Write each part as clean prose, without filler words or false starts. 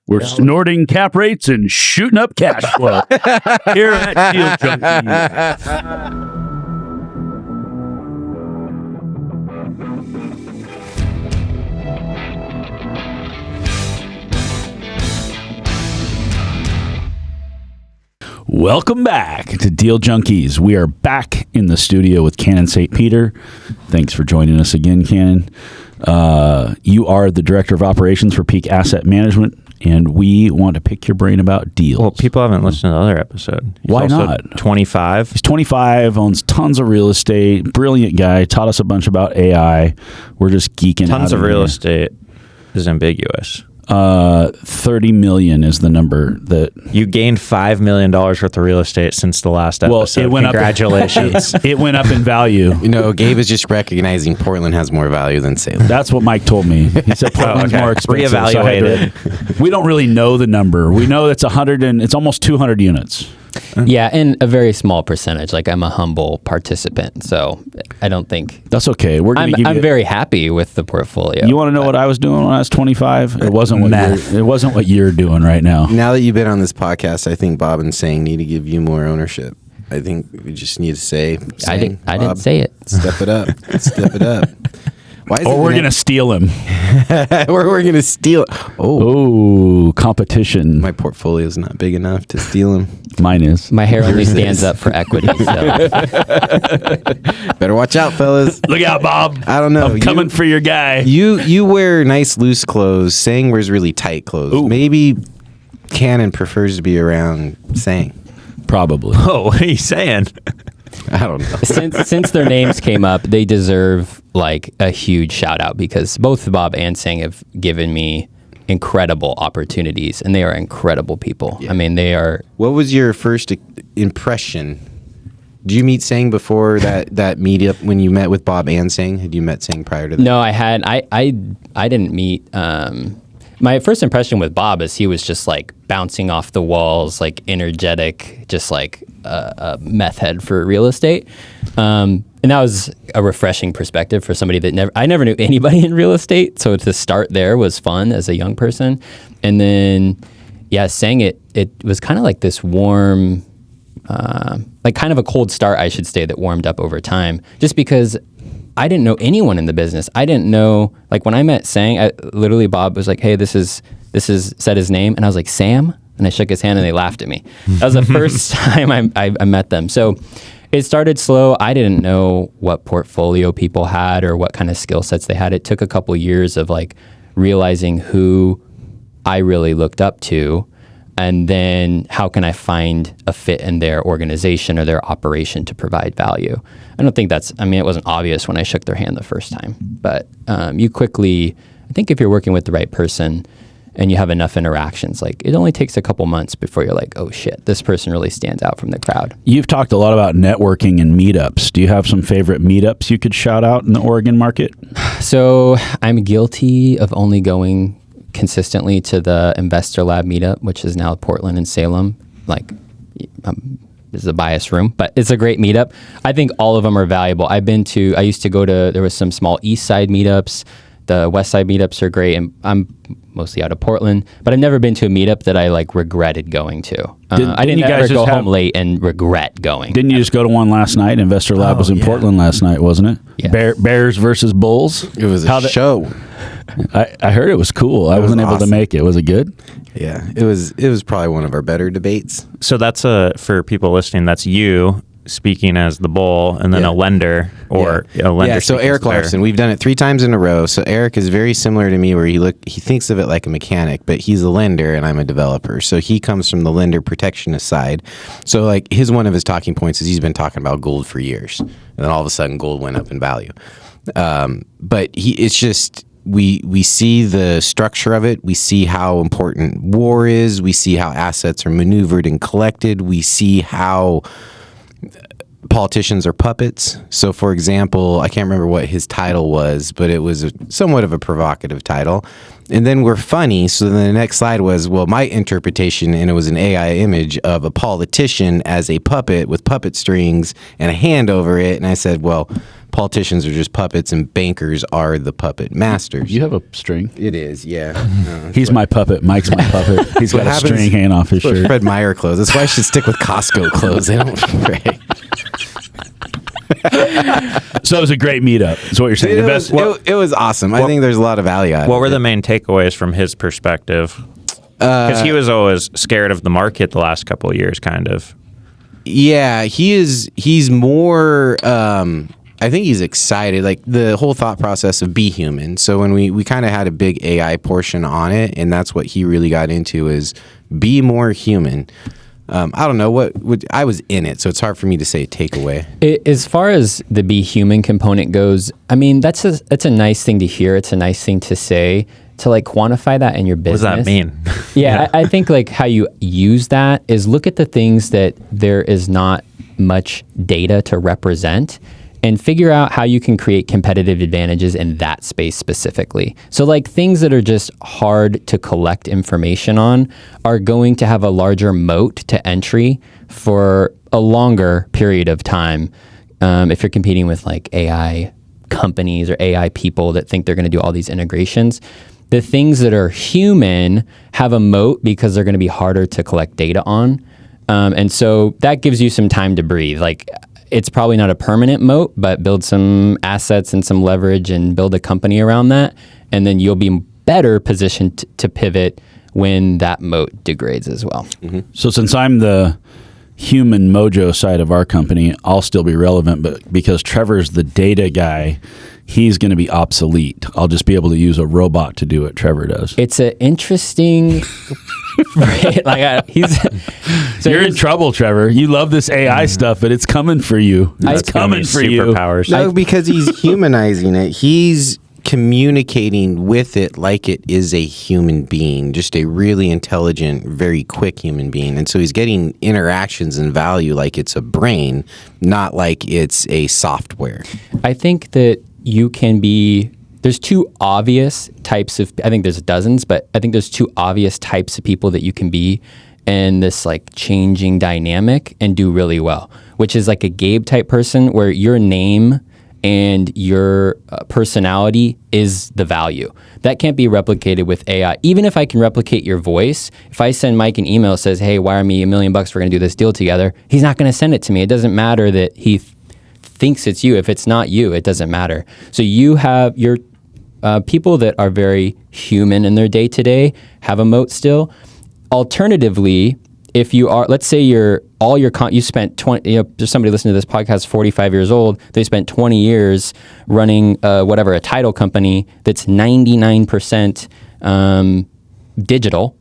We're snorting cap rates and shooting up cash flow here at Deal Junkies. Welcome back to Deal Junkies. We are back in the studio with Cannon St. Peter. Thanks for joining us again, Cannon. You are the Director of Operations for Peak Asset Management, and we want to pick your brain about deals. Well, people haven't listened to the other episode. Why not? 25. He's 25, owns tons of real estate, brilliant guy, taught us a bunch about AI. We're just geeking out. Tons of real estate is ambiguous. 30 million is the number that you gained $5 million worth of real estate since the last episode. It went Congratulations. It went up in value. You know, Gabe is just recognizing Portland has more value than Salem. That's what Mike told me. He said Portland's more expensive. Reevaluated. We don't really know the number. We know it's it's almost 200 units. Yeah, and a very small percentage. Like, I'm a humble participant, so I don't think that's okay. I'm very happy with the portfolio. You want to know what I was doing when I was 25? It wasn't what you're doing right now. Now that you've been on this podcast, I think Bob and Sang need to give you more ownership. I think we just need to say, I didn't say it. Step it up. Step it up. Or we're going to steal him. Or we're going to steal. Oh, competition. My portfolio is not big enough to steal him. Mine is. My hair only stands up for equity. So. Better watch out, fellas. Look out, Bob. I don't know. I'm coming for your guy. You wear nice loose clothes. Sang wears really tight clothes. Ooh. Maybe Cannon prefers to be around Sang. Probably. Oh, what are you saying? I don't know. Since their names came up, they deserve like a huge shout out because both Bob and Sang have given me incredible opportunities, and they are incredible people. Yeah. I mean, they are. What was your first impression? Did you meet Sang before that meetup when you met with Bob and Sang? Had you met Sang prior to that? No, I had. I didn't meet. My first impression with Bob is he was just like bouncing off the walls, like energetic, just like a meth head for real estate. And that was a refreshing perspective for somebody that I never knew anybody in real estate. So to start there was fun as a young person. And then, Sang it was kind of like this warm, like kind of a cold start, I should say, that warmed up over time just because I didn't know anyone in the business. I didn't know, like when I met Sang, literally Bob was like, hey, this is said his name. And I was like, Sam? And I shook his hand and they laughed at me. That was the first time I met them. So it started slow. I didn't know what portfolio people had or what kind of skill sets they had. It took a couple years of like realizing who I really looked up to. And then how can I find a fit in their organization or their operation to provide value? I don't think it wasn't obvious when I shook their hand the first time. But you quickly, I think if you're working with the right person and you have enough interactions, like it only takes a couple months before you're like, oh shit, this person really stands out from the crowd. You've talked a lot about networking and meetups. Do you have some favorite meetups you could shout out in the Oregon market? So I'm guilty of only going consistently to the Investor Lab meetup, which is now Portland and Salem. Like, this is a biased room, but it's a great meetup. I think all of them are valuable. I used to go to, there was some small East Side meetups. The West Side meetups are great, and I'm mostly out of Portland, but I've never been to a meetup that I like regretted going to. I didn't ever go home late and regret going. Didn't you just go to one last night? Investor Lab was in Portland last night, wasn't it? Yes. Bears versus Bulls. It was a show. I heard it was cool. I wasn't able to make it. Was it good? Yeah, it was probably one of our better debates. So that's for people listening, that's you speaking as the bull and then a lender or a lender. Yeah, so Eric Larson, we've done it 3 times in a row. So Eric is very similar to me where he thinks of it like a mechanic, but he's a lender and I'm a developer. So he comes from the lender protectionist side. So like one of his talking points is he's been talking about gold for years. And then all of a sudden gold went up in value. But it's just, we see the structure of it. We see how important war is. We see how assets are maneuvered and collected. We see how politicians are puppets. So, for example, I can't remember what his title was, but it was somewhat of a provocative title. And then we're funny. So then the next slide was, well, my interpretation, and it was an AI image of a politician as a puppet with puppet strings and a hand over it. And I said, well, politicians are just puppets and bankers are the puppet masters. You have a string. It is, yeah. He's my puppet. Mike's my puppet. He's got a string hanging off his shirt. Fred Meyer clothes. That's why I should stick with Costco clothes. They don't fray. So it was a great meetup. That's what you're saying. It was awesome. I think there's a lot of value out of it. What were the main takeaways from his perspective? Because he was always scared of the market the last couple of years, kind of. Yeah, he's more, I think he's excited, like the whole thought process of be human. So when we kind of had a big AI portion on it, and that's what he really got into is be more human. I don't know what I was in it, so it's hard for me to say takeaway. As far as the be human component goes, I mean, that's a nice thing to hear. It's a nice thing to say, to like quantify that in your business. What does that mean? Yeah, I think like how you use that is look at the things that there is not much data to represent and figure out how you can create competitive advantages in that space specifically. So like things that are just hard to collect information on are going to have a larger moat to entry for a longer period of time. If you're competing with like AI companies or AI people that think they're going to do all these integrations, the things that are human have a moat because they're going to be harder to collect data on. And so that gives you some time to breathe. Like, it's probably not a permanent moat, but build some assets and some leverage and build a company around that. And then you'll be better positioned to pivot when that moat degrades as well. Mm-hmm. So since I'm the human mojo side of our company, I'll still be relevant, but because Trevor's the data guy, he's going to be obsolete. I'll just be able to use a robot to do what Trevor does. It's an interesting... You're in trouble, Trevor. You love this AI stuff, but it's coming for you. It's coming for you. Superpowers. No, because he's humanizing it. He's communicating with it like it is a human being, just a really intelligent, very quick human being. And so he's getting interactions and value like it's a brain, not like it's a software. I think that you can be... There's two obvious types of, I think there's dozens, but I think there's two obvious types of people that you can be in this like changing dynamic and do really well, which is like a Gabe type person where your name and your personality is the value. That can't be replicated with AI. Even if I can replicate your voice, if I send Mike an email that says, hey, wire me $1 million, we're going to do this deal together, he's not going to send it to me. It doesn't matter that he thinks it's you. If it's not you, it doesn't matter. So you have your people that are very human in their day-to-day have a moat still. Alternatively, if you are, let's say you spent 20, there's somebody listening to this podcast 45 years old, they spent 20 years running a title company that's 99% digital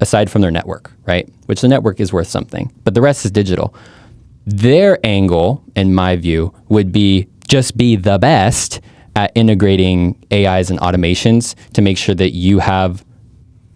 aside from their network, right? Which the network is worth something, but the rest is digital. Their angle, in my view, would be just be the best at integrating AIs and automations to make sure that you have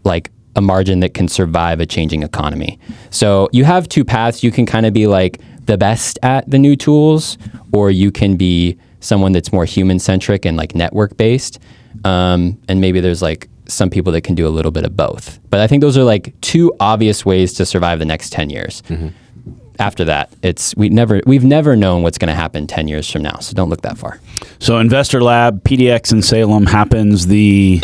like a margin that can survive a changing economy. So you have two paths. You can kind of be like the best at the new tools, or you can be someone that's more human-centric and like network-based. And maybe there's like some people that can do a little bit of both. But I think those are like two obvious ways to survive the next 10 years. Mm-hmm. After that, we've never known what's going to happen 10 years from now, so don't look that far. So Investor Lab, PDX in Salem happens the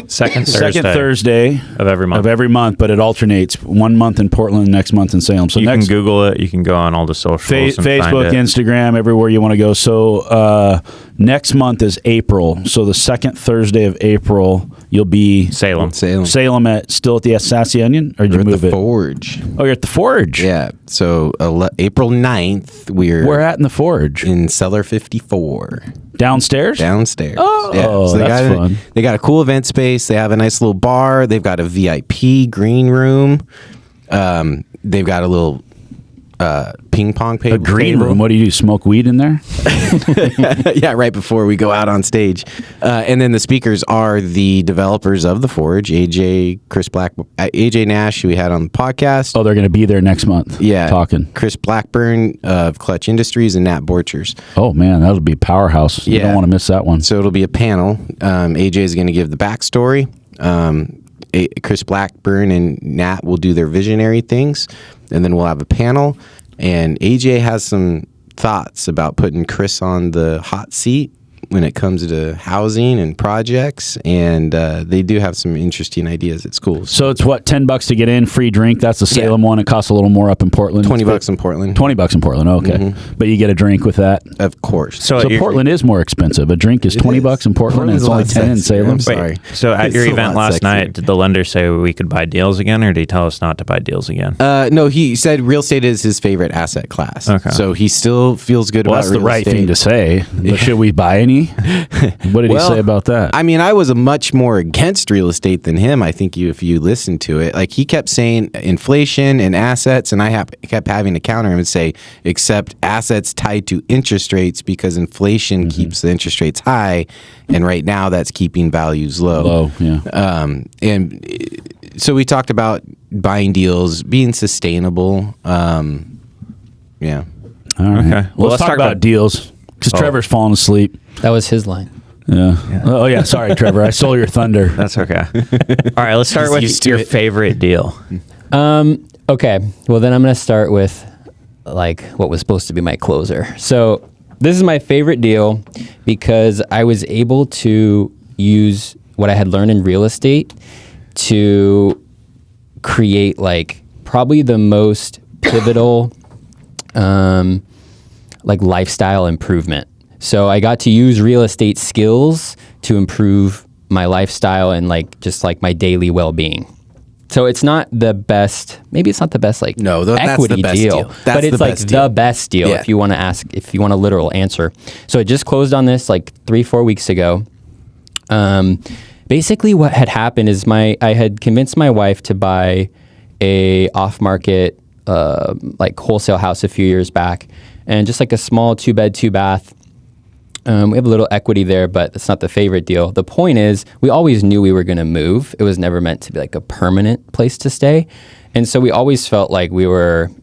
second Thursday of every month. But it alternates 1 month in Portland, next month in Salem. So you can Google it. You can go on all the socials. Facebook, Instagram, everywhere you want to go. So next month is April. So the second Thursday of April, you'll be Salem still at the Sassy Onion, or did you move it? Forge. Oh, you're at the Forge. Yeah. So April 9th, we're at in the Forge in Cellar 54. Downstairs. Oh, yeah. So that's fun. They got a cool event space. They have a nice little bar. They've got a VIP green room. They've got a little ping pong table. A green room. What do you do? Smoke weed in there? Yeah, right before we go out on stage. And then the speakers are the developers of the Forge, AJ Nash, who we had on the podcast. Oh, they're going to be there next month. Yeah, talking. Chris Blackburn of Clutch Industries and Nat Borchers. Oh man, that'll be powerhouse. You don't want to miss that one. So it'll be a panel. AJ is going to give the backstory. Chris Blackburn and Nat will do their visionary things, and then we'll have a panel. And AJ has some thoughts about putting Chris on the hot seat when it comes to housing and projects, and they do have some interesting ideas at schools. So it's what, $10 to get in, free drink? That's the Salem one. It costs a little more up in Portland. $20 in Portland. $20 in Portland. Okay, but you get a drink with that. Of course. So Portland is more expensive. A drink is $20 in Portland, and it's only 10 in Salem. I'm sorry. So at your event last night, did the lender say we could buy deals again, or did he tell us not to buy deals again? No, he said real estate is his favorite asset class. Okay. So he still feels good about That's the real right estate. thing to say. But should we buy any? What did he say about that? I mean, I was much more against real estate than him. I think if you listen to it, like he kept saying inflation and assets, and I kept having to counter him and say, except assets tied to interest rates, because inflation keeps the interest rates high, and right now that's keeping values low. Yeah. And so we talked about buying deals, being sustainable. Yeah. All right. Okay. Well, let's talk about deals, because Trevor's falling asleep. That was his line. Yeah. Oh, yeah. Sorry, Trevor. I stole your thunder. That's okay. All right, let's start with your favorite deal. Okay. Well, then I'm going to start with like what was supposed to be my closer. So this is my favorite deal because I was able to use what I had learned in real estate to create like probably the most pivotal like lifestyle improvement. So I got to use real estate skills to improve my lifestyle and like just like my daily well-being. So it's not the best, maybe it's not the best like that's equity the best deal, but it's like the best deal if you want a literal answer. So I just closed on this like 3-4 weeks ago. Basically what had happened is I had convinced my wife to buy a off-market like wholesale house a few years back, and just like a small 2-bed, 2-bath. We have a little equity there, but it's not the favorite deal. The point is, we always knew we were going to move. It was never meant to be like a permanent place to stay. And so we always felt like it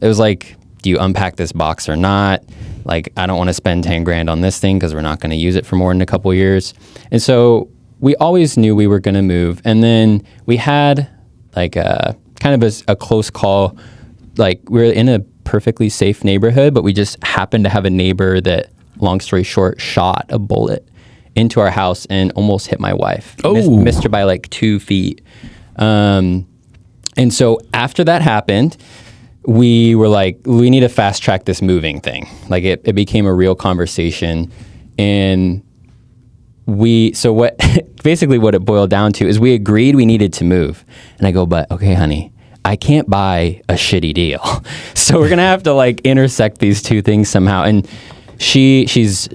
was like, do you unpack this box or not? Like, I don't want to spend 10 grand on this thing because we're not going to use it for more than a couple of years. And so we always knew we were going to move. And then we had like a kind of a close call. Like, we were in a perfectly safe neighborhood, but we just happened to have a neighbor that, long story short, shot a bullet into our house and almost hit my wife. Missed her by like 2 feet. And so after that happened, we were like, we need to fast track this moving thing. Like it became a real conversation. And basically what it boiled down to is we agreed we needed to move. And I go, but okay, honey, I can't buy a shitty deal. So we're going to have to like intersect these two things somehow. And she's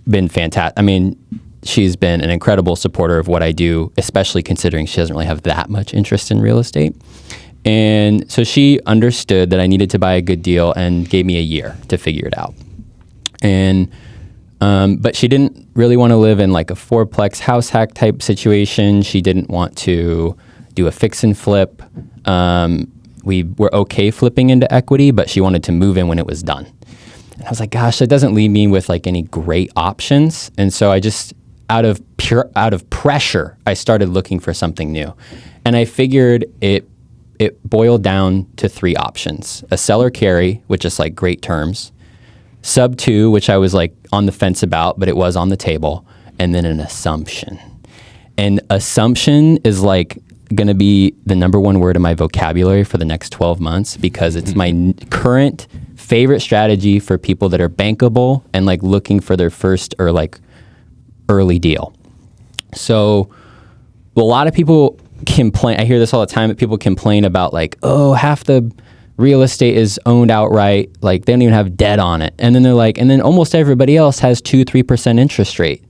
been fantastic. I mean, she's been an incredible supporter of what I do, especially considering she doesn't really have that much interest in real estate. And so she understood that I needed to buy a good deal and gave me a year to figure it out. And but she didn't really want to live in like a 4-plex house hack type situation. She didn't want to do a fix and flip. We were okay flipping into equity, but she wanted to move in when it was done. And I was like, gosh, that doesn't leave me with like any great options. And so I just, out of pressure, I started looking for something new. And I figured it boiled down to 3 options: a seller carry, which is like great terms; sub 2, which I was like on the fence about, but it was on the table; and then an assumption. And assumption is like going to be the number one word in my vocabulary for the next 12 months because it's my current favorite strategy for people that are bankable and like looking for their first or like early deal. So a lot of people complain. I hear this all the time, that people complain about like, oh, half the real estate is owned outright. Like they don't even have debt on it. And then they're like, and then almost everybody else has 2-3% interest rate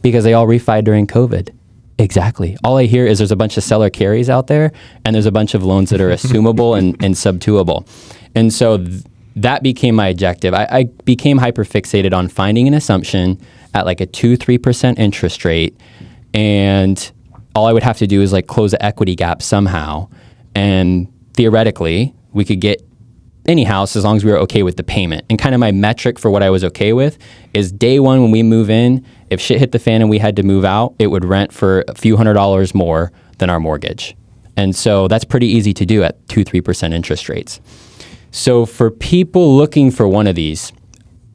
because they all refied during COVID. Exactly. All I hear is there's a bunch of seller carries out there, and there's a bunch of loans that are assumable and sub-2able. And so that became my objective. I became hyper-fixated on finding an assumption at like a 2-3% interest rate, and all I would have to do is like close the equity gap somehow. And theoretically, we could get any house as long as we were okay with the payment. And kind of my metric for what I was okay with is day one when we move in, if shit hit the fan and we had to move out, it would rent for a few $100s more than our mortgage. And so that's pretty easy to do at 2-3% interest rates. So for people looking for one of these,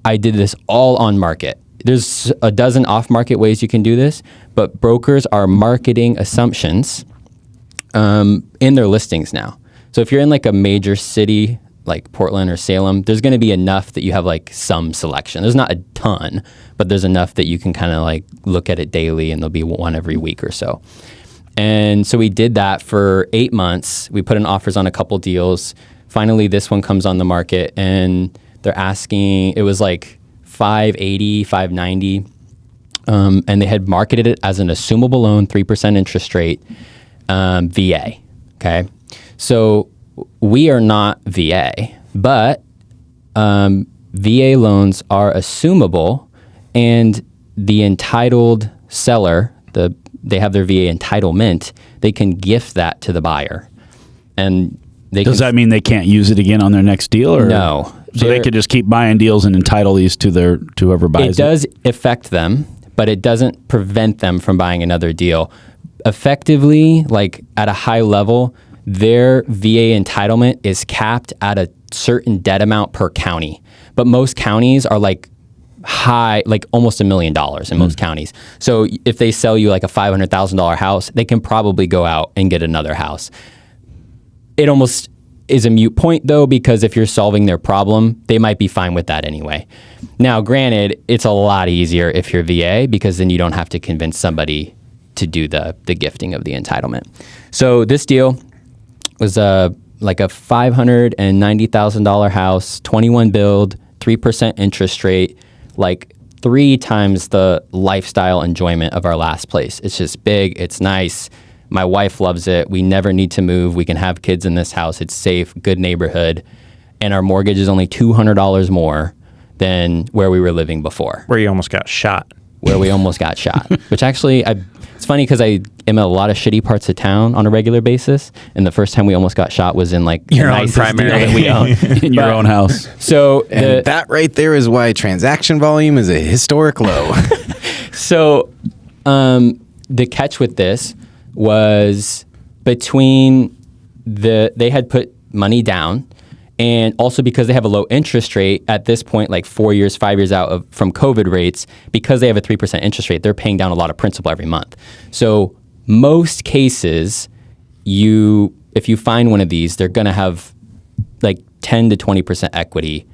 I did this all on market. There's a dozen off-market ways you can do this, but brokers are marketing assumptions in their listings now. So if you're in like a major city like Portland or Salem, there's going to be enough that you have like some selection. There's not a ton, but there's enough that you can kind of like look at it daily, and there'll be one every week or so. And so we did that for 8 months. We put in offers on a couple deals. Finally, this one comes on the market, and they're asking, it was like $580, $590, and they had marketed it as an assumable loan, 3% interest rate, VA. Okay, so we are not VA, but VA loans are assumable, and the entitled seller, they have their VA entitlement, they can gift that to the buyer. And does that mean they can't use it again on their next deal? Or? No. So they could just keep buying deals and entitle these to whoever buys it? It does affect them, but it doesn't prevent them from buying another deal. Effectively, like at a high level, their VA entitlement is capped at a certain debt amount per county. But most counties are like high, like almost $1 million in most counties. So if they sell you like a $500,000 house, they can probably go out and get another house. It almost is a moot point though, because if you're solving their problem, they might be fine with that anyway. Now, granted, it's a lot easier if you're VA, because then you don't have to convince somebody to do the gifting of the entitlement. So this deal was like a $590,000 house, 21 build, 3% interest rate, like 3 times the lifestyle enjoyment of our last place. It's just big, it's nice. My wife loves it. We never need to move. We can have kids in this house. It's safe, good neighborhood. And our mortgage is only $200 more than where we were living before. Where you almost got shot. Where we almost got shot. Which actually, it's funny because I am in a lot of shitty parts of town on a regular basis. And the first time we almost got shot was in like your own primary deal that we own. In your own house. So that right there is why transaction volume is a historic low. So the catch with this was between they had put money down, and also because they have a low interest rate at this point, like 4 years, 5 years out from COVID rates, because they have a 3% interest rate, they're paying down a lot of principal every month. So most cases, if you find one of these, they're going to have like 10 to 20% equity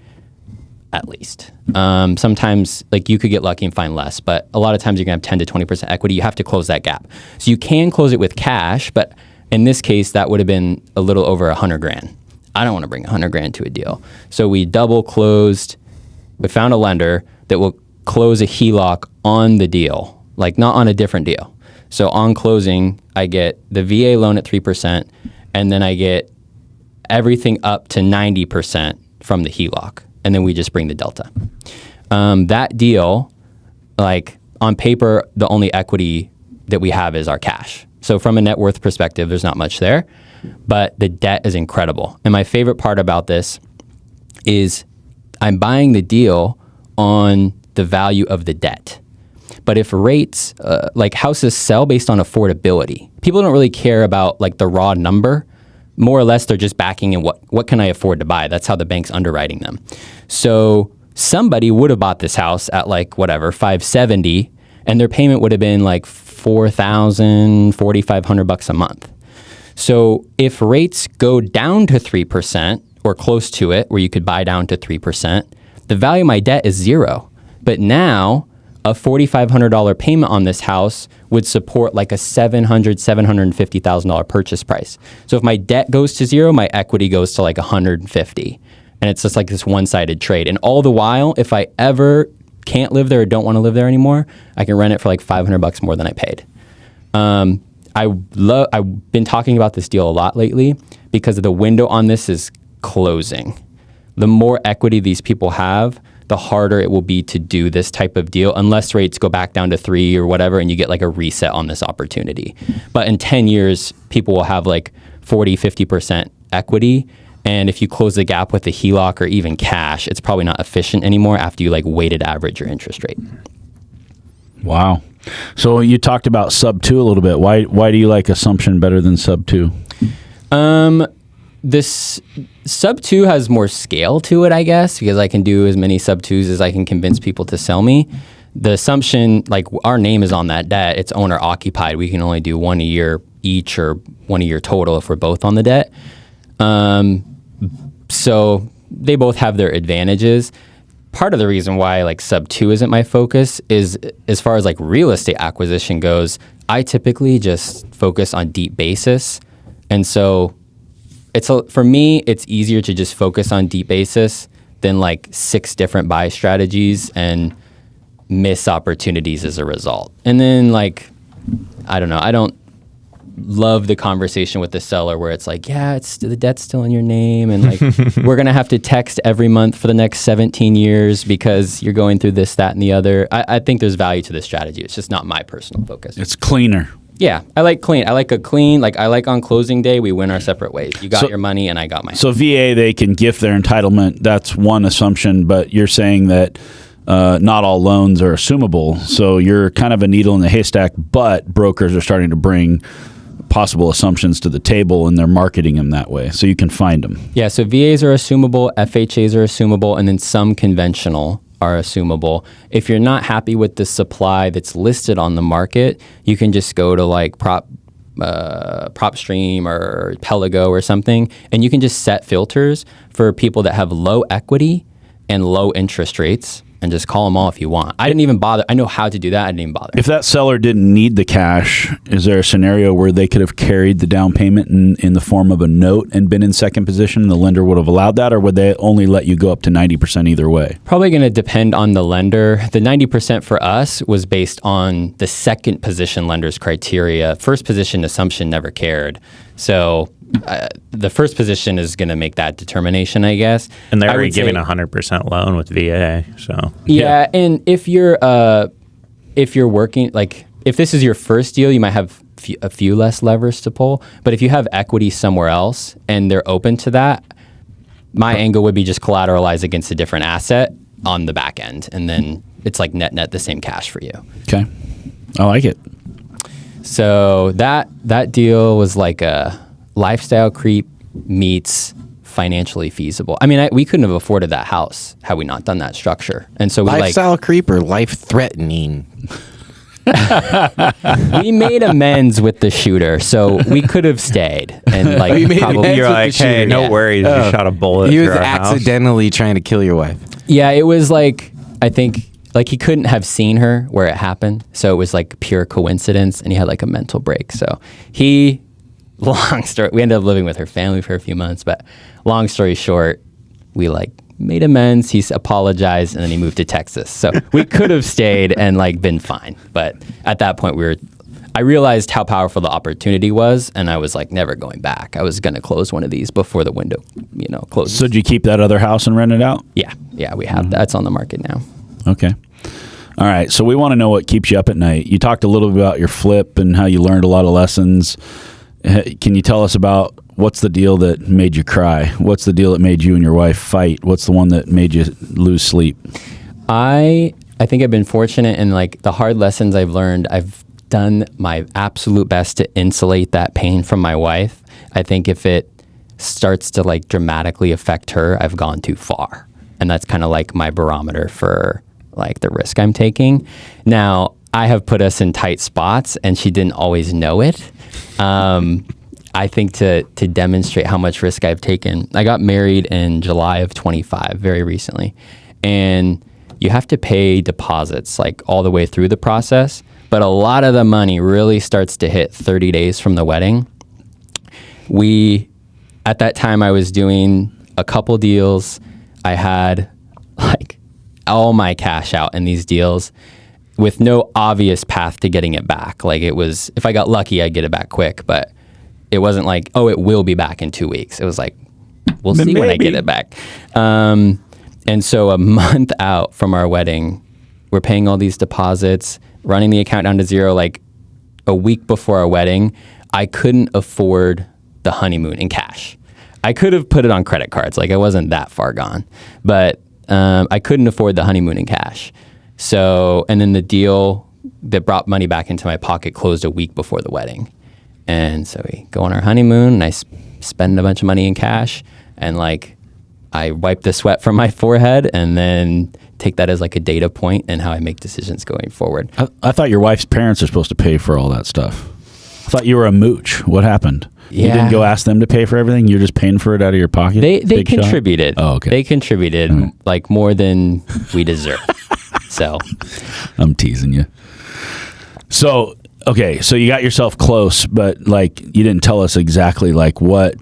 at least. Sometimes like you could get lucky and find less, but a lot of times you're gonna have 10 to 20% equity. You have to close that gap. So you can close it with cash, but in this case, that would have been a little over $100,000. I don't want to bring $100,000 to a deal. So we double closed. We found a lender that will close a HELOC on the deal, like not on a different deal. So on closing, I get the VA loan at 3%, and then I get everything up to 90% from the HELOC. And then we just bring the delta. That deal, like on paper, the only equity that we have is our cash. So from a net worth perspective, there's not much there, but the debt is incredible. And my favorite part about this is I'm buying the deal on the value of the debt. But if rates, like houses sell based on affordability, people don't really care about like the raw number. More or less, they're just backing in what can I afford to buy? That's how the bank's underwriting them. So somebody would have bought this house at like whatever, $570, and their payment would have been like $4,000, $4,500 a month. So if rates go down to 3% or close to it, where you could buy down to 3%, the value of my debt is zero. But now a $4,500 payment on this house would support like a $750,000 purchase price. So if my debt goes to zero, my equity goes to like 150. And it's just like this one-sided trade. And all the while, if I ever can't live there or don't want to live there anymore, I can rent it for like $500 more than I paid. I've been talking about this deal a lot lately because the window on this is closing. The more equity these people have, the harder it will be to do this type of deal unless rates go back down to 3 or whatever and you get like a reset on this opportunity. But in 10 years, people will have like 40, 50% equity. And if you close the gap with the HELOC or even cash, it's probably not efficient anymore after you like weighted average your interest rate. Wow. So you talked about sub 2 a little bit. Why do you like assumption better than sub 2? this sub 2 has more scale to it, I guess, because I can do as many sub 2s as I can convince people to sell me. The assumption, like our name is on that debt, it's owner occupied. We can only do one a year each or one a year total if we're both on the debt. So they both have their advantages. Part of the reason why like sub 2 isn't my focus is as far as like real estate acquisition goes, I typically just focus on deep basis. And so for me, it's easier to just focus on deep basis than like 6 different buy strategies and miss opportunities as a result. And then like, I don't know, I don't love the conversation with the seller where it's like, yeah, the debt's still in your name. And like, we're going to have to text every month for the next 17 years because you're going through this, that, and the other. I think there's value to this strategy. It's just not my personal focus. It's cleaner. Yeah, I like clean. I like on closing day, we win our separate ways. You got your money and I got mine. So VA, they can gift their entitlement. That's one assumption, but you're saying that not all loans are assumable. So you're kind of a needle in the haystack, but brokers are starting to bring possible assumptions to the table and they're marketing them that way. So you can find them. Yeah, so VAs are assumable, FHAs are assumable, and then some conventional are assumable. If you're not happy with the supply that's listed on the market, you can just go to like PropStream or Pelago or something, and you can just set filters for people that have low equity and low interest rates and just call them all if you want. I didn't even bother. I know how to do that. I didn't even bother. If that seller didn't need the cash, is there a scenario where they could have carried the down payment in the form of a note and been in second position and the lender would have allowed that, or would they only let you go up to 90% either way? Probably going to depend on the lender. The 90% for us was based on the second position lender's criteria. First position assumption never cared. So the first position is going to make that determination, I guess. And they're already giving 100% loan with VA. So yeah, and if you're working, like if this is your first deal, you might have a few less levers to pull. But if you have equity somewhere else and they're open to that, my angle would be just collateralize against a different asset on the back end, and then it's like net the same cash for you. Okay, I like it. So that deal was like a lifestyle creep meets financially feasible. I mean, we couldn't have afforded that house had we not done that structure. And so lifestyle creep or life threatening. We made amends with the shooter, so we could have stayed and like probably. You're like, hey, no worries, you shot a bullet. He was accidentally trying to kill your wife. Yeah, it was like, I think like he couldn't have seen her where it happened, so it was like pure coincidence, and he had like a mental break. So long story, we ended up living with her family for a few months, but long story short, we like made amends. He's apologized, and then he moved to Texas. So we could have stayed and like been fine. But at that point, I realized how powerful the opportunity was, and I was like never going back. I was going to close one of these before the window, closes. So did you keep that other house and rent it out? Yeah, we have. That's on the market now. Okay. All right. So we want to know what keeps you up at night. You talked a little bit about your flip and how you learned a lot of lessons. Can you tell us about what's the deal that made you cry? What's the deal that made you and your wife fight? What's the one that made you lose sleep? I think I've been fortunate in like the hard lessons I've learned. I've done my absolute best to insulate that pain from my wife. I think if it starts to like dramatically affect her, I've gone too far. And that's kind of like my barometer for like the risk I'm taking. Now, I have put us in tight spots and she didn't always know it. I think to demonstrate how much risk I've taken, I got married in July of 25, very recently. And you have to pay deposits like all the way through the process. But a lot of the money really starts to hit 30 days from the wedding. At that time, I was doing a couple deals. I had like all my cash out in these deals with no obvious path to getting it back. Like it was, if I got lucky, I'd get it back quick, but it wasn't like, oh, it will be back in 2 weeks. It was like, we'll see when I get it back. And so a month out from our wedding, we're paying all these deposits, running the account down to zero. Like a week before our wedding, I couldn't afford the honeymoon in cash. I could have put it on credit cards. Like I wasn't that far gone, but I couldn't afford the honeymoon in cash. So, and then the deal that brought money back into my pocket closed a week before the wedding. And so we go on our honeymoon, and I spend a bunch of money in cash, and like I wipe the sweat from my forehead and then take that as like a data point in how I make decisions going forward. I thought your wife's parents are supposed to pay for all that stuff. I thought you were a mooch. What happened? You didn't go ask them to pay for everything? You're just paying for it out of your pocket? They contributed. Oh, okay. They contributed like more than we deserve. So I'm teasing you. So, okay, so you got yourself close, but like you didn't tell us exactly like what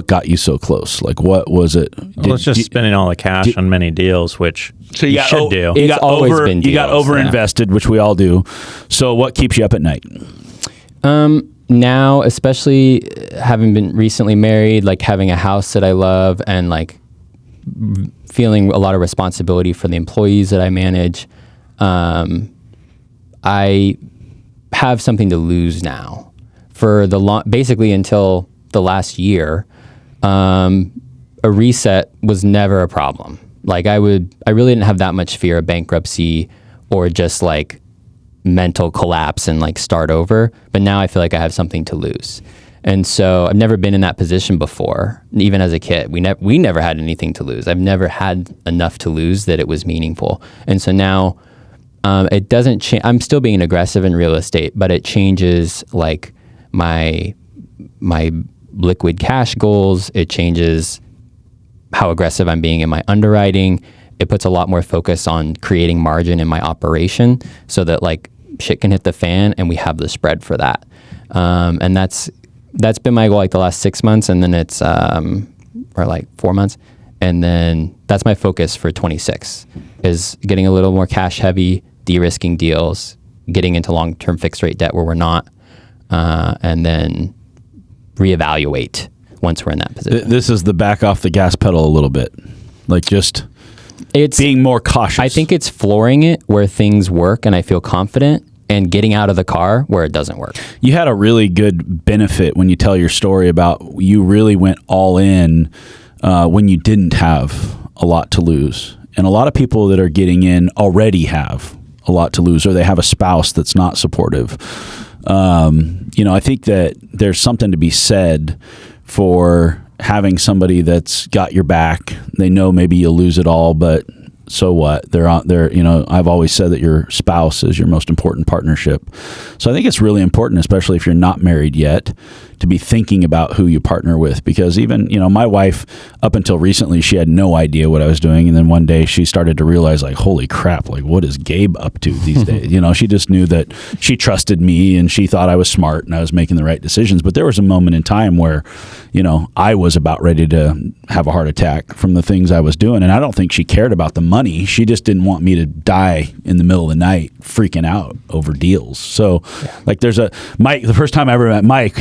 got you so close. Like what was it? Well, it's just spending all the cash on many deals, which so you should do. You It's always been you got deals, overinvested, which we all do. So what keeps you up at night? Now, especially having been recently married, like having a house that I love and like feeling a lot of responsibility for the employees that I manage, I have something to lose now. For basically until the last year, a reset was never a problem. Like I really didn't have that much fear of bankruptcy or just like mental collapse and like start over. But now I feel like I have something to lose. And so I've never been in that position before. Even as a kid, we never had anything to lose. I've never had enough to lose that it was meaningful. And so now it doesn't change. I'm still being aggressive in real estate, but it changes like my liquid cash goals. It changes how aggressive I'm being in my underwriting. It puts a lot more focus on creating margin in my operation so that like shit can hit the fan and we have the spread for that. And that's been my goal like the last 6 months, and then it's or like 4 months. And then that's my focus for 26 is getting a little more cash heavy, de-risking deals, getting into long-term fixed rate debt where we're not, and then reevaluate once we're in that position. This is the back off the gas pedal a little bit. Like just it's being more cautious. I think it's flooring it where things work and I feel confident, and getting out of the car where it doesn't work. You had a really good benefit when you tell your story about you really went all in when you didn't have a lot to lose. And a lot of people that are getting in already have a lot to lose, or they have a spouse that's not supportive. I think that there's something to be said for having somebody that's got your back. They know maybe you'll lose it all, but so what? They're I've always said that your spouse is your most important partnership. So I think it's really important, especially if you're not married yet, to be thinking about who you partner with, because even, my wife, up until recently, she had no idea what I was doing. And then one day she started to realize like, holy crap, like what is Gabe up to these days? She just knew that she trusted me and she thought I was smart and I was making the right decisions. But there was a moment in time where, I was about ready to have a heart attack from the things I was doing. And I don't think she cared about the money. She just didn't want me to die in the middle of the night freaking out over deals. So like there's Mike, the first time I ever met Mike,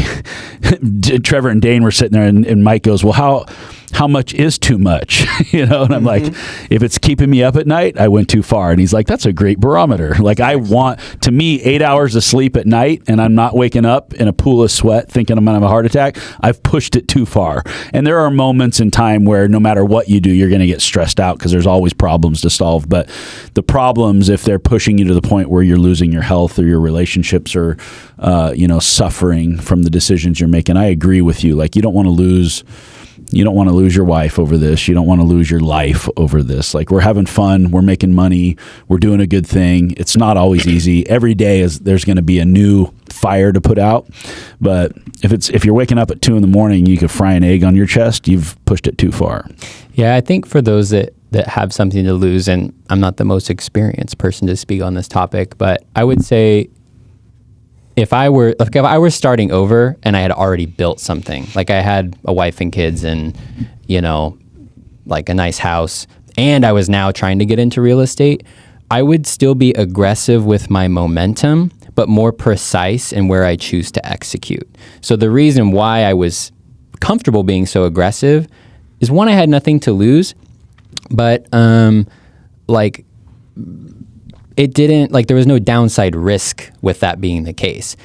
Trevor and Dane were sitting there and Mike goes, well, how much is too much? And I'm like, if it's keeping me up at night, I went too far. And he's like, that's a great barometer. Like to me, 8 hours of sleep at night and I'm not waking up in a pool of sweat thinking I'm going to have a heart attack, I've pushed it too far. And there are moments in time where no matter what you do, you're going to get stressed out because there's always problems to solve. But the problems, if they're pushing you to the point where you're losing your health or your relationships or, suffering from the decisions you're making, I agree with you. Like you don't want to lose your wife over this. You don't want to lose your life over this. Like we're having fun. We're making money. We're doing a good thing. It's not always easy. Every day there's going to be a new fire to put out. But if you're waking up at 2 a.m, you could fry an egg on your chest, you've pushed it too far. Yeah, I think for those that have something to lose, and I'm not the most experienced person to speak on this topic, but I would say if I were starting over and I had already built something, like I had a wife and kids and, like a nice house, and I was now trying to get into real estate, I would still be aggressive with my momentum, but more precise in where I choose to execute. So the reason why I was comfortable being so aggressive is one, I had nothing to lose, but it didn't, like there was no downside risk with that being the case.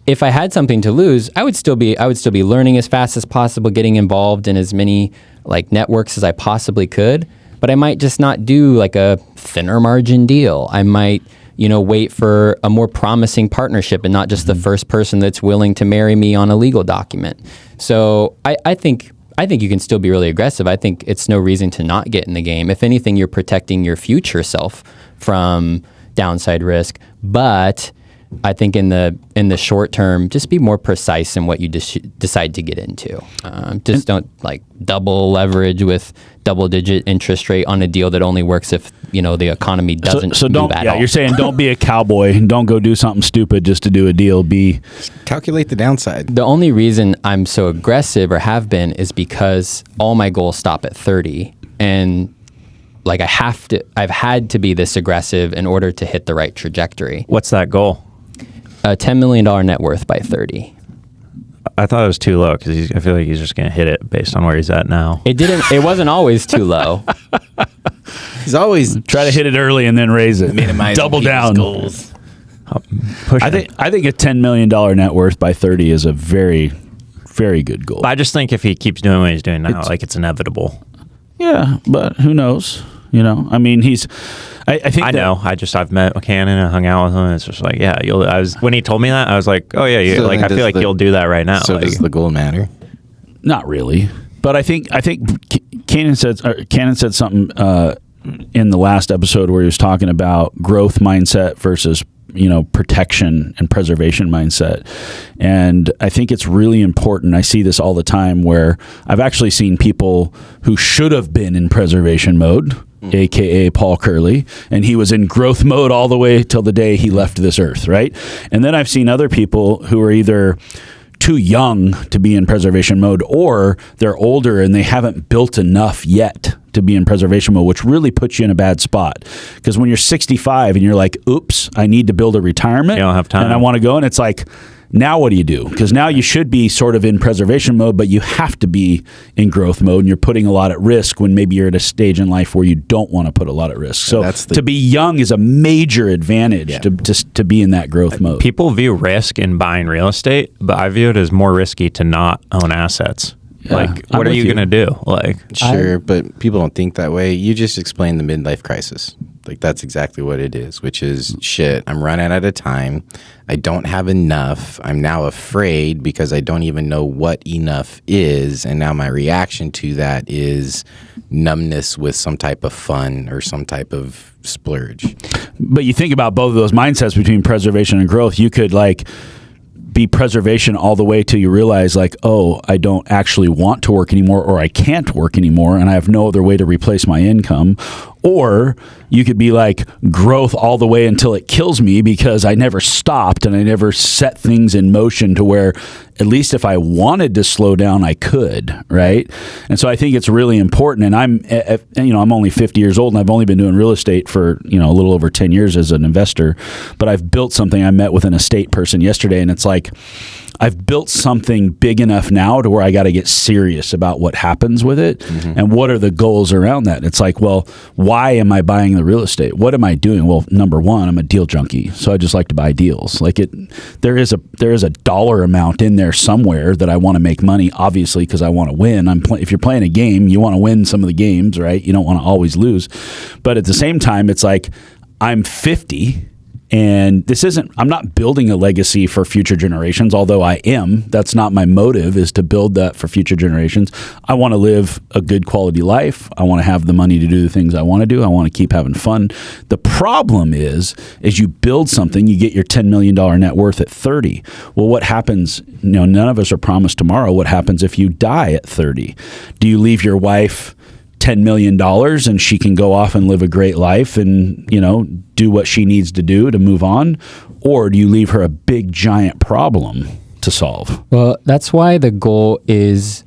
If I had something to lose, I would still be learning as fast as possible, getting involved in as many like networks as I possibly could, but I might just not do like a thinner margin deal. I might, wait for a more promising partnership and not just the first person that's willing to marry me on a legal document. So I think you can still be really aggressive. I think it's no reason to not get in the game. If anything, you're protecting your future self from downside risk. But I think in the short term, just be more precise in what you decide to get into. Just don't like double leverage with double-digit interest rate on a deal that only works if the economy doesn't. So move don't. at Yeah, all. you're saying don't be a cowboy and don't go do something stupid just to do a deal. Calculate the downside. The only reason I'm so aggressive or have been is because all my goals stop at 30, and like I've had to be this aggressive in order to hit the right trajectory. What's that goal? A $10 million net worth by 30. I thought it was too low because I feel like he's just going to hit it based on where he's at now. It wasn't always too low. He's always Try to hit it early and then raise it. minimizing Double people's down. goals. Push I think a $10 million net worth by 30 is a very, very good goal. I just think if he keeps doing what he's doing now, it's inevitable. Yeah, but who knows? I mean, I think I've met Cannon and hung out with him. And it's just like, yeah, when he told me that, I was like, oh yeah, So I then feel like you'll do that right now. So does the goal matter? Not really, but I think Cannon said something in the last episode where he was talking about growth mindset versus protection and preservation mindset. And I think it's really important. I see this all the time where I've actually seen people who should have been in preservation mode, AKA Paul Curley, and he was in growth mode all the way till the day he left this earth, right? And then I've seen other people who are either too young to be in preservation mode, or they're older and they haven't built enough yet to be in preservation mode, which really puts you in a bad spot. Because when you're 65 and you're like, oops, I need to build a retirement, you don't have time, and I want to go, and it's like, now what do you do? Because now you should be sort of in preservation mode, but you have to be in growth mode, and you're putting a lot at risk when maybe you're at a stage in life where you don't want to put a lot at risk. So to be young is a major advantage to be in that growth mode. People view risk in buying real estate, but I view it as more risky to not own assets. Yeah, what are you going to do? Sure, but people don't think that way. You just explained the midlife crisis. That's exactly what it is, which is, shit, I'm running out of time. I don't have enough. I'm now afraid because I don't even know what enough is. And now my reaction to that is numbness with some type of fun or some type of splurge. But you think about both of those mindsets between preservation and growth. You could be preservation all the way till you realize oh, I don't actually want to work anymore, or I can't work anymore, and I have no other way to replace my income. Or you could be growth all the way until it kills me because I never stopped and I never set things in motion to where at least if I wanted to slow down, I could, right? And so I think it's really important. And I'm only 50 years old and I've only been doing real estate for, a little over 10 years as an investor, but I've built something. I met with an estate person yesterday, and it's I've built something big enough now to where I got to get serious about what happens with it and what are the goals around that. And it's well, why am I buying the real estate? What am I doing? Well, number one, I'm a deal junkie, so I just like to buy deals. There is a dollar amount in there somewhere that I want to make money, obviously, because I want to win. If you're playing a game, you want to win some of the games, right? You don't want to always lose. But at the same time, it's I'm 50. And I'm not building a legacy for future generations, although I am. That's not my motive, is to build that for future generations. I want to live a good quality life. I want to have the money to do the things I want to do. I want to keep having fun. The problem is you build something, you get your $10 million net worth at 30. Well, what happens? None of us are promised tomorrow. What happens if you die at 30? Do you leave your wife $10 million and she can go off and live a great life and, do what she needs to do to move on? Or do you leave her a big, giant problem to solve? Well, that's why the goal is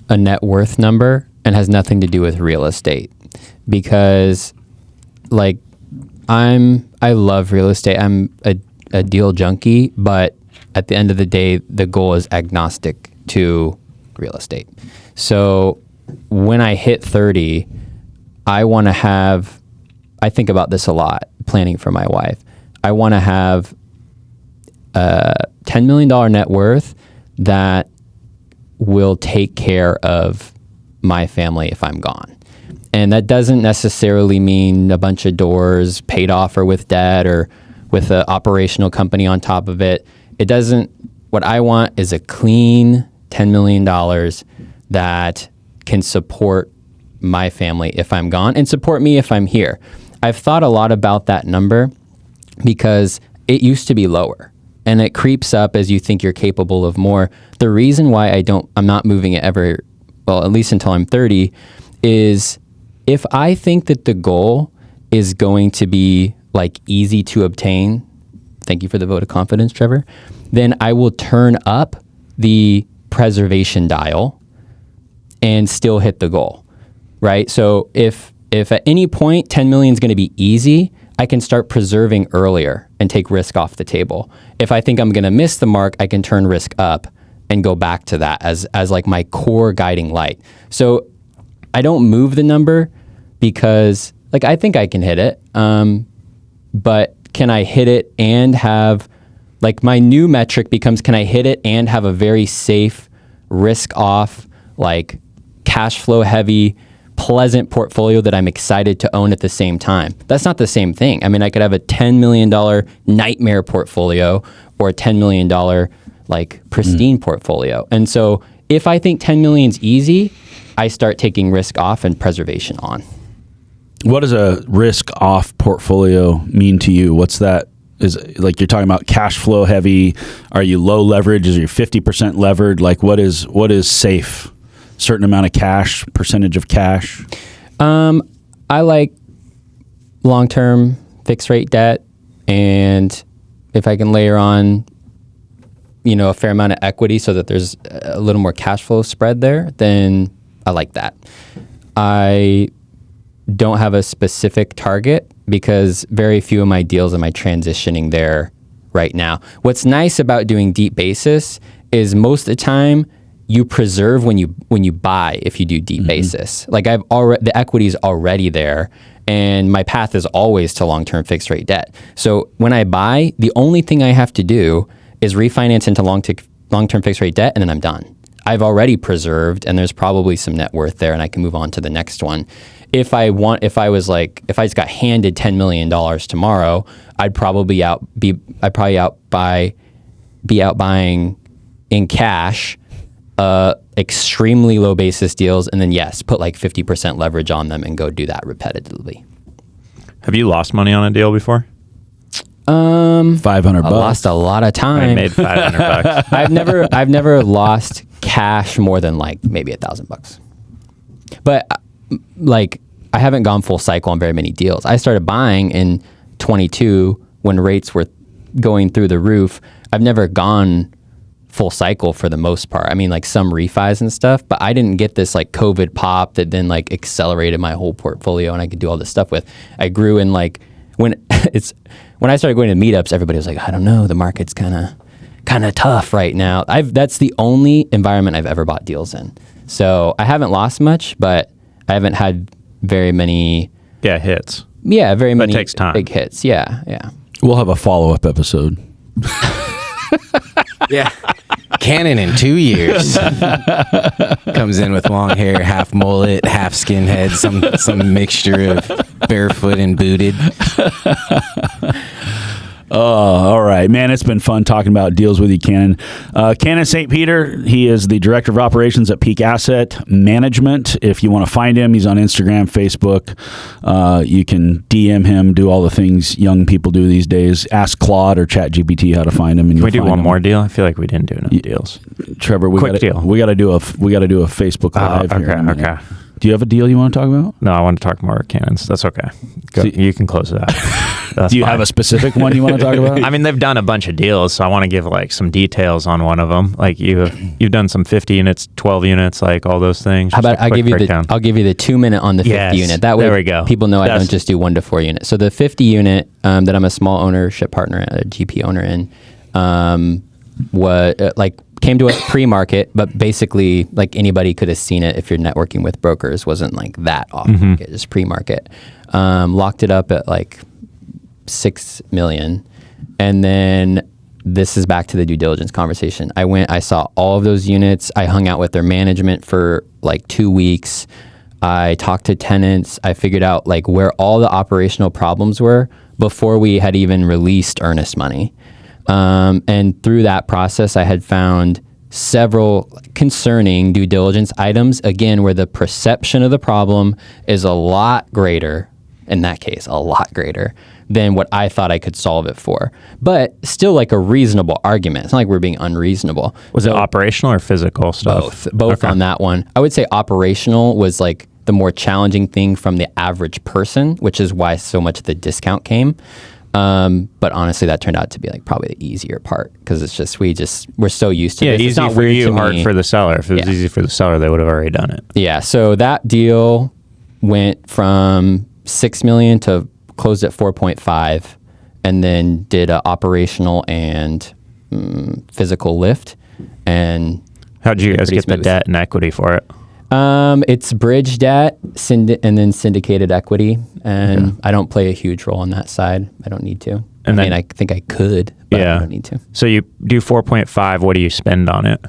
a net worth number and has nothing to do with real estate. Because I love real estate. I'm a deal junkie, but at the end of the day, the goal is agnostic to real estate. So when I hit 30, I want to have, I think about this a lot, planning for my wife. I want to have a $10 million net worth that will take care of my family if I'm gone. And that doesn't necessarily mean a bunch of doors paid off or with debt or with an operational company on top of it. What I want is a clean $10 million that can support my family if I'm gone and support me if I'm here. I've thought a lot about that number because it used to be lower and it creeps up as you think you're capable of more. The reason why I'm not moving it ever, well, at least until I'm 30, is if I think that the goal is going to be like easy to obtain, thank you for the vote of confidence, Trevor, then I will turn up the preservation dial and still hit the goal, right? So if at any point 10 million is going to be easy, I can start preserving earlier and take risk off the table. If I think I'm going to miss the mark, I can turn risk up and go back to that as like my core guiding light. So I don't move the number because like I think I can hit it, but can I hit it and have, like my new metric becomes, can I hit it and have a very safe, risk off, like cash flow heavy, pleasant portfolio that I'm excited to own at the same time? That's not the same thing. I mean, I could have a $10 million nightmare portfolio or a $10 million like pristine portfolio. And so if I think 10 million is easy, I start taking risk off and preservation on. What does a risk off portfolio mean to you? What's that? Is like you're talking about cash flow heavy? Are you low leverage? Is you 50% levered? Like what is safe? Certain amount of cash, percentage of cash? I like long-term fixed rate debt, and if I can layer on, a fair amount of equity so that there's a little more cash flow spread there, then I like that. I don't have a specific target because very few of my deals am I transitioning there right now. What's nice about doing deep basis is most of the time you preserve when you buy if you do deep basis. Like the equity is already there, and my path is always to long-term fixed rate debt. So when I buy, the only thing I have to do is refinance into long-term fixed rate debt, and then I'm done. I've already preserved, and there's probably some net worth there, and I can move on to the next one. If I just got handed $10 million tomorrow, I'd probably be out buying in cash, extremely low basis deals, and then put like 50% leverage on them and go do that repetitively. Have you lost money on a deal before? $500. I lost a lot of time. I made $500. I've never lost cash more than like maybe $1,000. But like I haven't gone full cycle on very many deals. I started buying in 22 when rates were going through the roof. I've never gone full cycle for the most part. I mean, like some refis and stuff, but I didn't get this like COVID pop that then like accelerated my whole portfolio and I could do all this stuff with. I grew in like when I started going to meetups, everybody was like, I don't know, the market's kind of tough right now. That's the only environment I've ever bought deals in. So I haven't lost much, but I haven't had very many hits. Yeah, very many it takes time. Big hits. Yeah. We'll have a follow-up episode. Yeah. Cannon in 2 years comes in with long hair, half mullet, half skinhead, some mixture of barefoot and booted. Oh, all right, man. It's been fun talking about deals with you, Cannon. Cannon St. Peter, he is the Director of Operations at Peak Asset Management. If you want to find him, he's on Instagram, Facebook. You can DM him, do all the things young people do these days. Ask Claude or ChatGPT how to find him. And Can we do one more deal? I feel like we didn't do enough deals. Trevor, we got to do a Facebook Live here. Okay. Do you have a deal you want to talk about? No, I want to talk more cannons. That's okay. You can close it out. Do you have a specific one you want to talk about? I mean, they've done a bunch of deals, so I want to give like some details on one of them. Like you've done some 50 units, 12 units, like all those things. How about I'll give you the 2 minute on the 50 unit. That way, there we go. People know I don't just do 1 to 4 units. So the 50 unit that I'm a small ownership partner, a GP owner in, came to us pre-market, but basically like anybody could have seen it if you're networking with brokers. Wasn't like that off market, just pre-market. Locked it up at like $6 million, and then this is back to the due diligence conversation. I saw all of those units. I hung out with their management for like 2 weeks. I talked to tenants. I figured out like where all the operational problems were before we had even released earnest money. And through that process, I had found several concerning due diligence items, again, where the perception of the problem is a lot greater, in that case, a lot greater than what I thought I could solve it for. But still like a reasonable argument. It's not like we're being unreasonable. Was it operational or physical stuff? Both on that one. I would say operational was like the more challenging thing from the average person, which is why so much of the discount came. But honestly, that turned out to be like probably the easier part because it's just we're so used to this. Easy it's not for weird you, to hard me. for the seller. If it was easy for the seller, they would have already done it. Yeah. So that deal went from $6 million to closed at 4.5, and then did a operational and physical lift. And how did you guys get the smooth. debt and equity for it? It's bridge debt, and then syndicated equity, and I don't play a huge role on that side. I don't need to. And I think I could, but I don't need to. So you do 4.5. What do you spend on it?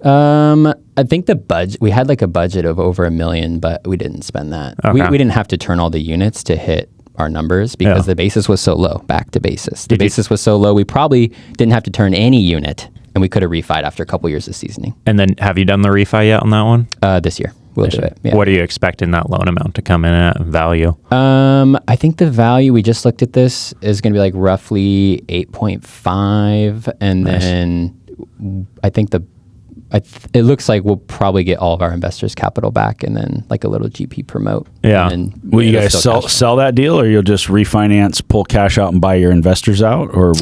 I think the budget, we had like a budget of over $1 million, but we didn't spend that. Okay. We didn't have to turn all the units to hit our numbers because the basis was so low. Back to basis. The basis was so low, we probably didn't have to turn any unit, and we could have refied after a couple years of seasoning. And then have you done the refi yet on that one? This year. We'll do it. Yeah. What are you expecting that loan amount to come in at value? I think the value, we just looked at this, is going to be like roughly 8.5. And then I think it looks like we'll probably get all of our investors' capital back and then like a little GP promote. Yeah. And then Will you guys sell that deal, or you'll just refinance, pull cash out, and buy your investors out, or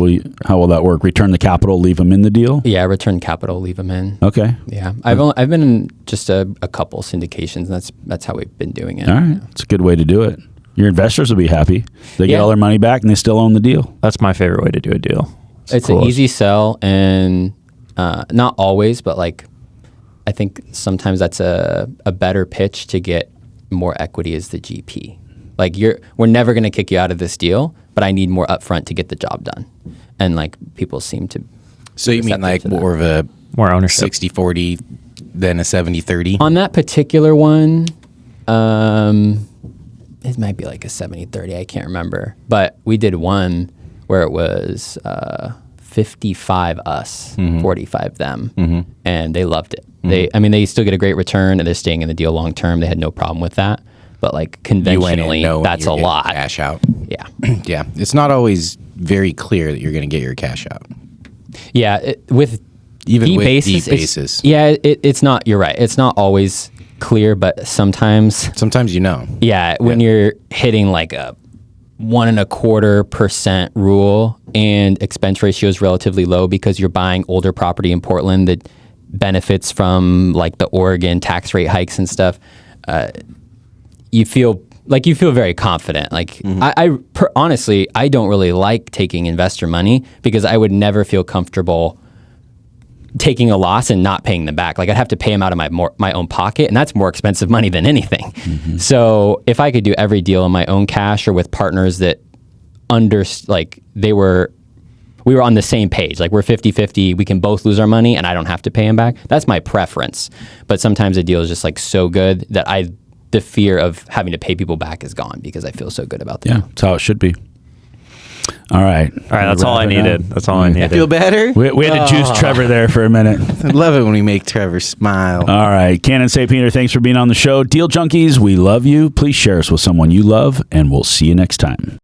how will that work? Return the capital, leave them in the deal? Yeah, return capital, leave them in. Okay. Yeah, I've been in just a couple syndications. And that's how we've been doing it. All right, it's a good way to do it. Your investors will be happy. They get all their money back, and they still own the deal. That's my favorite way to do a deal. It's an easy sell, and not always, but like I think sometimes that's a better pitch to get more equity as the GP. Like we're never going to kick you out of this deal, but I need more upfront to get the job done. And like people seem to. So you mean like more of a more ownership, 60-40 than a 70-30? On that particular one, it might be like a 70-30. I can't remember, but we did one where it was 55 us, 45 them, and they loved it. They still get a great return, and they're staying in the deal long term. They had no problem with that. But like conventionally, that's a lot. Cash out. Yeah. Yeah. It's not always very clear that you're going to get your cash out. Yeah. With Even deep with basis, deep basis. It's not, you're right. It's not always clear, but sometimes you know. Yeah. When you're hitting like a 1.25% rule and expense ratio is relatively low because you're buying older property in Portland that benefits from like the Oregon tax rate hikes and stuff, you feel very confident. Like honestly, I don't really like taking investor money because I would never feel comfortable taking a loss and not paying them back. Like I'd have to pay them out of my own pocket, and that's more expensive money than anything. So if I could do every deal in my own cash or with partners that we were on the same page, like we're 50-50, we can both lose our money and I don't have to pay them back. That's my preference. But sometimes a deal is just like so good that the fear of having to pay people back is gone because I feel so good about them. Yeah, that's how it should be. All right. That's all I needed. That's all I needed. Feel better? We had to juice Trevor there for a minute. I love it when we make Trevor smile. All right. Ken and St. Peter, thanks for being on the show. Deal Junkies, we love you. Please share us with someone you love, and we'll see you next time.